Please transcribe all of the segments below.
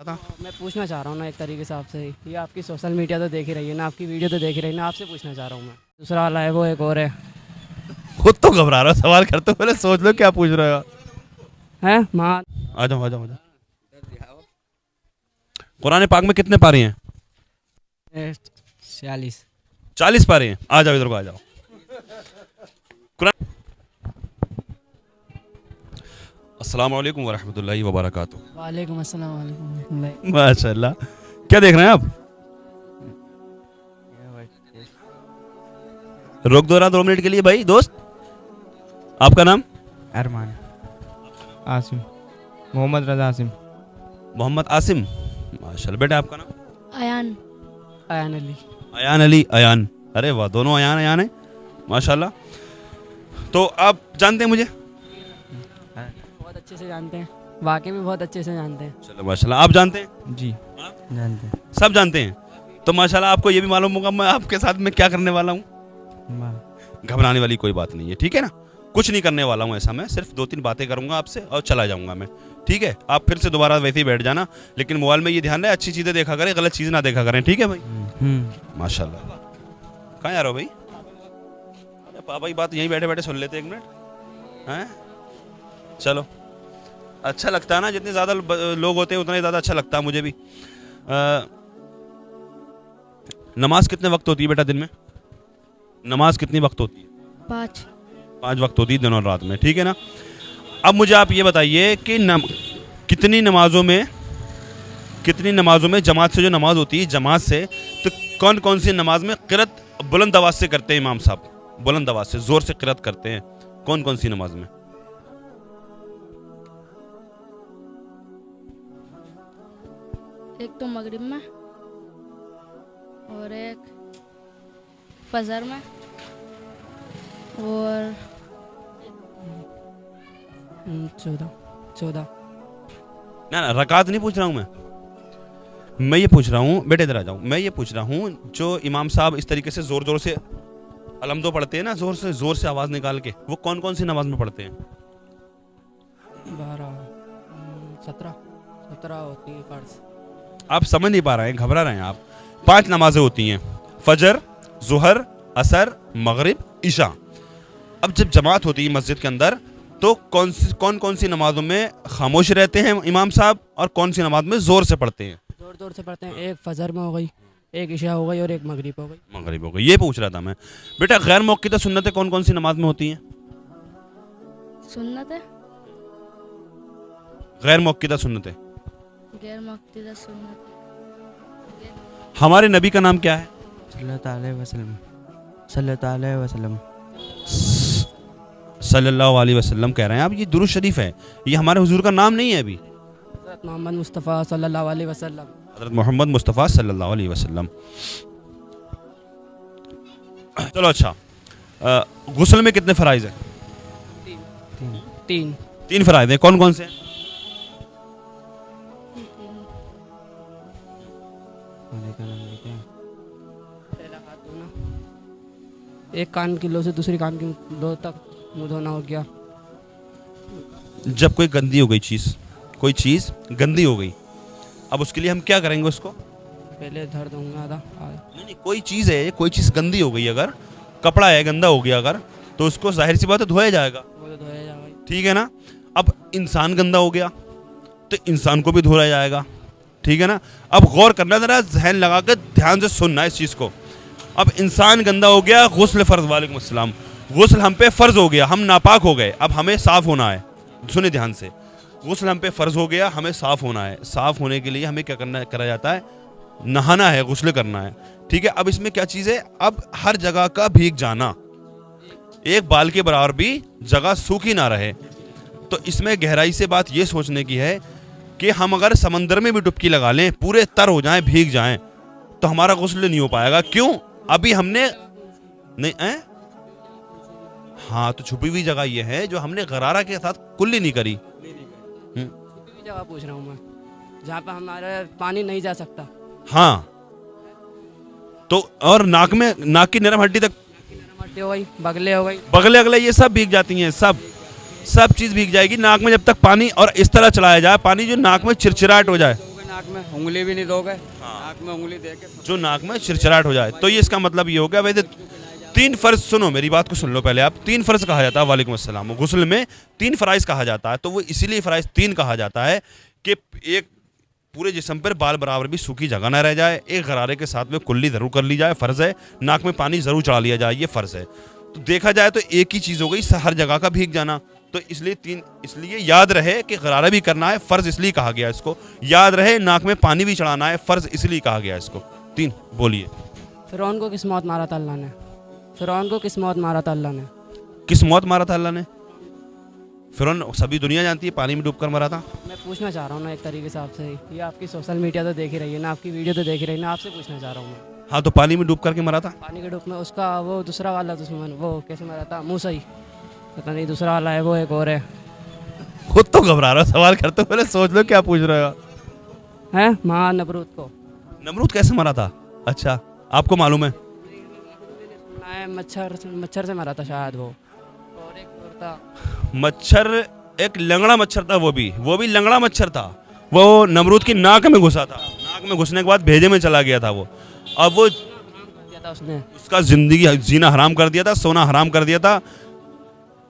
मैं पूछना चाह रहा हूँ ना एक तरीके से आपसे, ये आपकी सोशल मीडिया तो देख ही रही है ना, आपकी वीडियो तो देख ही रही है ना, आपसे पूछना चाह रहा हूँ मैं। दूसरा वाला है वो एक और है। खुद तो घबरा रहा हो सवाल करते हो, पहले सोच लो क्या पूछ रहे हो। हैं माँ आ जाओ आ जाओ आ जाओ। कुरान पाक में कितने पारे हैं? 46। 40 पारे हैं। आ जाओ इधर को आ जाओ। कुरान। अस्सलाम वालेकुम वरहमतुल्लाहि वबरकातुहू। वालेकुम अस्सलाम वालेकुम। माशाल्लाह। क्या देख रहे हैं आप? रोक दो रहा 2 मिनट के लिए भाई दोस्त। आपका नाम? अरमान आसिम मोहम्मद रजा आसिम। मोहम्मद आसिम। माशाल्लाह। बेटा आपका नाम? अयान। अयान अली। अयान अली। अयान। अरे वाह, दोनों अयान अयान है माशाल्लाह। तो आप जानते हैं मुझे? बहुत अच्छे से जानते हैं, वाकई में बहुत अच्छे से जानते हैं। चलो माशाल्लाह। आप जानते हैं? जी जानते हैं। सब जानते हैं। तो माशाल्लाह आपको ये भी मालूम होगा मैं आपके साथ में क्या करने वाला हूँ। घबराने वाली कोई बात नहीं है, ठीक है ना। कुछ नहीं करने वाला हूँ ऐसा, मैं सिर्फ 2-3 बातें करूंगा आपसे और चला जाऊंगा मैं, ठीक है। आप फिर से दोबारा वैसे ही बैठ जाना, लेकिन मोबाइल में ये ध्यान रहे अच्छी चीज़ें देखा करें, गलत चीज़ ना देखा करें, ठीक है भाई। माशाल्लाह। कहाँ जा रहे हो भाई? अरे पापा की बात यहीं बैठे बैठे सुन लेते 1 मिनट हैं। चलो, अच्छा लगता है ना, जितने ज़्यादा लोग होते हैं उतना ज़्यादा अच्छा लगता है मुझे भी। नमाज कितने वक्त होती है बेटा दिन में? नमाज कितनी वक्त होती है? 5 वक्त होती है दिन और रात में, ठीक है ना। अब मुझे आप ये बताइए कि कितनी नमाजों में जमात से जो नमाज होती है, जमात से, तो कौन कौन सी नमाज में क़िरात बुलंद आवाज़ से करते हैं इमाम साहब? बुलंद आवाज़ से ज़ोर से क़िरात करते हैं, कौन कौन सी नमाज में? एक तो मगरिब में और एक फजर में और 14। ना रकात नहीं पूछ रहा हूँ मैं ये पूछ रहा हूँ, बेटे इधर आ जाओ, मैं ये पूछ रहा हूँ जो इमाम साहब इस तरीके से ज़ोर ज़ोर से अलमदो पढ़ते हैं ना, ज़ोर से आवाज़ निकाल के, वो कौन कौन सी नमाज में पढ़ते हैं? 12 17 होती है फर्ज। आप समझ नहीं पा रहे हैं, घबरा रहे हैं आप। 5 नमाजें होती हैं, फजर, ज़ुहर, असर, मगरिब, इशा। अब जब जमात होती है मस्जिद के अंदर, तो कौन सी नमाजों में खामोश रहते हैं इमाम साहब और कौन सी नमाज में ज़ोर से पढ़ते हैं? जोर से पढ़ते हैं। एक फजर में हो गई, एक इशा हो गई और एक मगरिब हो गई। मगरिब हो गई, ये पूछ रहा था मैं। बेटा गैर मौक़िता सुन्नतें कौन कौन सी नमाज में होती हैं? सुन्नत है। गैर मौक़िता सुन्नतें। गैर मक्तदा सुन्नत हमारे नबी का नाम क्या है? सल्लल्लाहु अलैहि वसल्लम कह रहे हैं आप, ये दुरूद शरीफ है, ये हमारे हुजूर का नाम नहीं है अभी। हज़रत मोहम्मद मुस्तफ़ा सल्लल्लाहु अलैहि वसल्लम। हज़रत मोहम्मद मुस्तफ़ा सल्लल्लाहु अलैहि वसल्लम। चलो अच्छा, गुस्ल में कितने फ़राइज़ हैं? 3 फ़राइज़ हैं। कौन कौन से हैं? एक कान की लो से दूसरी कान की लो तक मुँह धोना हो गया। जब कोई गंदी हो गई चीज़, कोई चीज़ गंदी हो गई, अब उसके लिए हम क्या करेंगे? उसको पहले धर दूंगा आधा। नहीं, कोई चीज़ है, कोई चीज़ गंदी हो गई, अगर कपड़ा है गंदा हो गया अगर, तो उसको जाहिर सी बात है धोया जाएगा, वो तो धोया जाएगा, ठीक है ना। अब इंसान गंदा हो गया तो इंसान को भी धोया जाएगा, ठीक है ना। अब गौर करना, ज़रा जहन लगा कर ध्यान से सुनना इस चीज़ को। अब इंसान गंदा हो गया, गुस्ल फ़र्ज़, वालेकुम अस्सलाम, गुस्ल हम पे फ़र्ज़ हो गया, हम नापाक हो गए, अब हमें साफ़ होना है। सुने ध्यान से, गुस्ल हम पे फ़र्ज़ हो गया, हमें साफ़ होना है। साफ़ होने के लिए हमें क्या करा जाता है? नहाना है, गुस्ल करना है, ठीक है। अब इसमें क्या चीज़ है? अब हर जगह का भीग जाना, एक बाल के बराबर भी जगह सूखी ना रहे। तो इसमें गहराई से बात ये सोचने की है कि हम अगर समंदर में भी डुबकी लगा लें, पूरे तर हो जाएं, भीग जाएं, तो हमारा गुस्ल नहीं हो पाएगा। क्यों? अभी हमने नहीं हाँ, तो छुपी हुई जगह ये है जो हमने गरारा के साथ कुल्ली नहीं करी। जगह पूछ रहा हूँ मैं, जहाँ पे हमारा पानी नहीं जा सकता। हाँ, तो और नाक की नरम हड्डी तक, मट्टी हो गई, बगले हो गई, बगले अगले ये सब भीग जाती हैं, सब चीज़ भीग जाएगी। नाक में जब तक पानी और इस तरह चलाया जाए, पानी जो नाक में चिरचिराहट हो जाए, नाक में उंगली भी नहीं दोगे, नाक में उंगली दे के जो नाक में चिरचिराहट हो जाए, तो ये इसका मतलब ये हो गया वैसे 3 फर्ज, सुनो मेरी बात को सुन लो पहले आप, 3 फर्ज कहा जाता है, वालेकुम अस्सलाम, गुस्ल में 3 फराइज कहा जाता है, तो वो इसीलिए फराइज 3 कहा जाता है कि एक पूरे जिस्म पर बाल बराबर भी सूखी जगह ना रह जाए, एक गरारे के साथ में कुल्ली ज़रूर कर ली जाए, फ़र्ज़ है, नाक में पानी ज़रूर चढ़ा लिया जाए, ये फ़र्ज़ है। तो देखा जाए तो एक ही चीज़ हो गई, हर जगह का भीग जाना, तो इसलिए याद रहे कि गरारा भी करना है, फ़र्ज़ इसलिए कहा गया इसको, याद रहे नाक में पानी भी चढ़ाना है, फ़र्ज़ इसलिए कहा गया इसको। 3 बोलिए। फ़िरौन को किस मौत मारा था अल्लाह ने? फ़िरौन को किस मौत मारा था अल्लाह ने? किस मौत मारा था अल्लाह ने? फ़िरौन सभी दुनिया जानती है, पानी में डूबकर मरा था। मैं पूछना चाह रहा हूँ ना एक तरीके से आपसे, ये आपकी सोशल मीडिया तो देख ही रही है ना, आपकी वीडियो तो देख ही रही है ना, आपसे पूछना चाह रहा हूँ मैं। हाँ, तो पानी में डूब करके मरा था। पानी के डूब में उसका वो दूसरा वाला दुश्मन वो कैसे मरा था? मूसा ही, पता नहीं दूसरा वाला है वो एक और है। खुद तो घबरा रहा हो सवाल करते हो, पहले सोच लो क्या पूछ रहे हो। हैं माँ नमरूद को। नमरूद कैसे मरा था? अच्छा, आपको मालूम है? सुना है मच्छर से मरा था शायद वो, और एक और था मच्छर, एक लंगड़ा मच्छर था, वो भी लंगड़ा मच्छर था, वो नमरूद की नाक में घुसा था, नाक में घुसने के बाद भेजे में चला गया था वो, अब वो दिया था उसने। उसका जिंदगी जीना हराम कर दिया था, सोना हराम कर दिया था,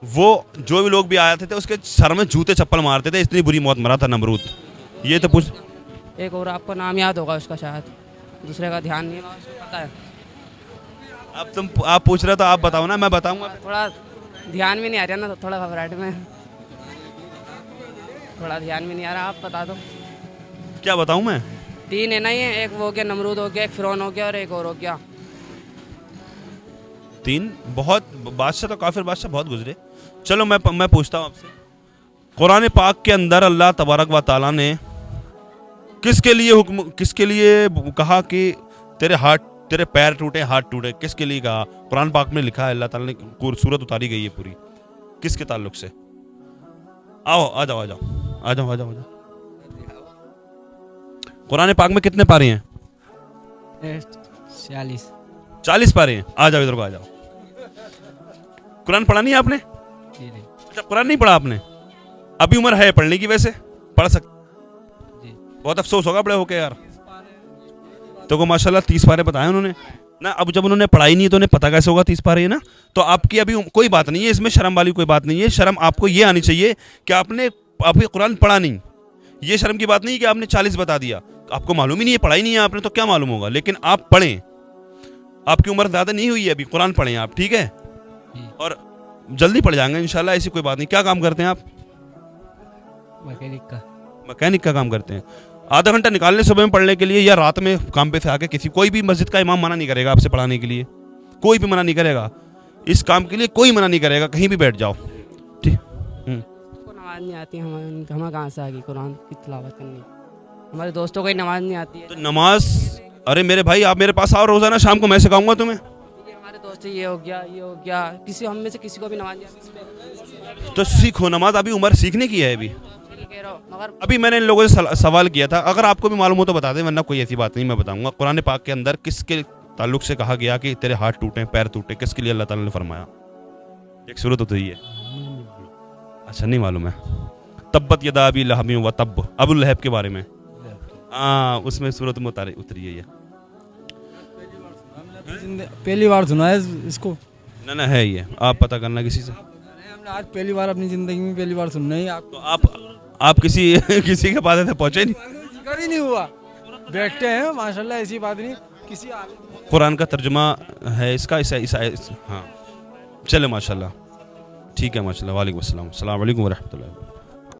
वो जो भी लोग भी आए थे उसके सर में जूते चप्पल मारते थे, इतनी बुरी मौत मरा था नमरूद। ये तो पूछ, एक और आपको नाम याद होगा उसका शायद, दूसरे का ध्यान नहीं है, उसको पता है। अब आप पूछ रहे हो तो आप बताओ ना, मैं बताऊंगा। थोड़ा ध्यान भी नहीं आ रहा ना, तो थोड़ा घबराहट में, थोड़ा ध्यान भी नहीं आ रहा, आप बता दो। क्या बताऊं मैं? 3 है ना ये, एक वो हो गया नमरूद हो गया, एक फ़िरौन हो गया और एक और हो गया। 3 बहुत बादशाह, तो काफिर बादशाह बहुत गुजरे। चलो मैं पूछता हूँ आपसे, कुरान पाक के अंदर अल्लाह तबारक व तआला ने किसके लिए कहा कि तेरे पैर टूटे हाथ टूटे, किसके लिए कहा? कुरान पाक में लिखा है, अल्लाह ताला ने सूरत उतारी गई है पूरी, किसके ताल्लुक से? आ जाओ। कुरान पाक में कितने पारे हैं? 40 पारे हैं। आ जाओ, इधर को आ जाओ। कुरान पढ़ा नहीं आपने? अच्छा, कुरान नहीं पढ़ा आपने? अभी उम्र है पढ़ने की, वैसे पढ़ सकते। बहुत अफसोस होगा बड़े होके यार। तो को माशाल्लाह 30 पारे बताए उन्होंने ना। अब जब उन्होंने पढ़ाई नहीं है तो उन्हें पता कैसे होगा 30 पारे है ना। तो आपकी अभी कोई बात नहीं है इसमें, शर्म वाली कोई बात नहीं है। शर्म आपको ये आनी चाहिए कि आपने कुरान पढ़ा नहीं, ये शर्म की बात नहीं है कि आपने 40 बता दिया, आपको मालूम ही नहीं है, पढ़ाई नहीं है आपने, तो क्या मालूम होगा। लेकिन आप पढ़ें, आपकी उम्र ज़्यादा नहीं हुई है अभी, कुरान पढ़ें आप, ठीक है? और जल्दी पढ़ जाएंगे इंशाल्लाह, ऐसी कोई बात नहीं। क्या काम करते हैं आप? मैकेनिक का काम करते हैं। आधा घंटा निकाल लें सुबह में पढ़ने के लिए, या रात में काम पे से आके कोई भी मस्जिद का इमाम मना नहीं करेगा आपसे पढ़ाने के लिए, कोई भी मना नहीं करेगा इस काम के लिए, कोई मना नहीं करेगा, कहीं भी बैठ जाओ, ठीक। नमाज नहीं आती, हमें कहाँ से आ गई कुरान की तिलावत करनी? हमारे दोस्तों को ही नमाज नहीं आती है। तो नमाज, अरे मेरे भाई आप मेरे पास आओ रोजाना शाम को, मैं सिखाऊंगा तुम्हें। ये हमारे दोस्त ये हो गया, किसी हम में से किसी को भी नमाज नहीं आती। तो सीखो नमाज, अभी उम्र सीखने की है अभी। कह रहा हूँ मगर अभी मैंने इन लोगों से सवाल किया था, अगर आपको भी मालूम हो तो बता दें, वरना कोई ऐसी बात नहीं, मैं बताऊंगा। कुरान पाक के अंदर किसके ताल्लुक से कहा गया कि तेरे हाथ टूटे पैर टूटे, किसके लिए अल्लाह ताला ने फरमाया? एक सूरत होती है, अच्छा नहीं मालूम है? तब्बत यदा अबी लहब व तब, अबू लहब के बारे में, हाँ उसमें सूरत में उतरी है ये। पहली बार सुना है इसको। ना है ये, आप पता करना किसी से। हमने आज पहली बार अपनी जिंदगी में पहली बार सुनना ही। तो आप किसी के पास पहुंचे नहीं? जिक्र ही नहीं हुआ, बैठते हैं माशाल्लाह, ऐसी बात नहीं। किसी कुरान का तर्जुमा है इसका, हाँ चले माशाल्लाह, ठीक है माशाल्लाह। वालेकुम अस्सलाम, अस्सलाम वालेकुम व रहमतुल्लाह।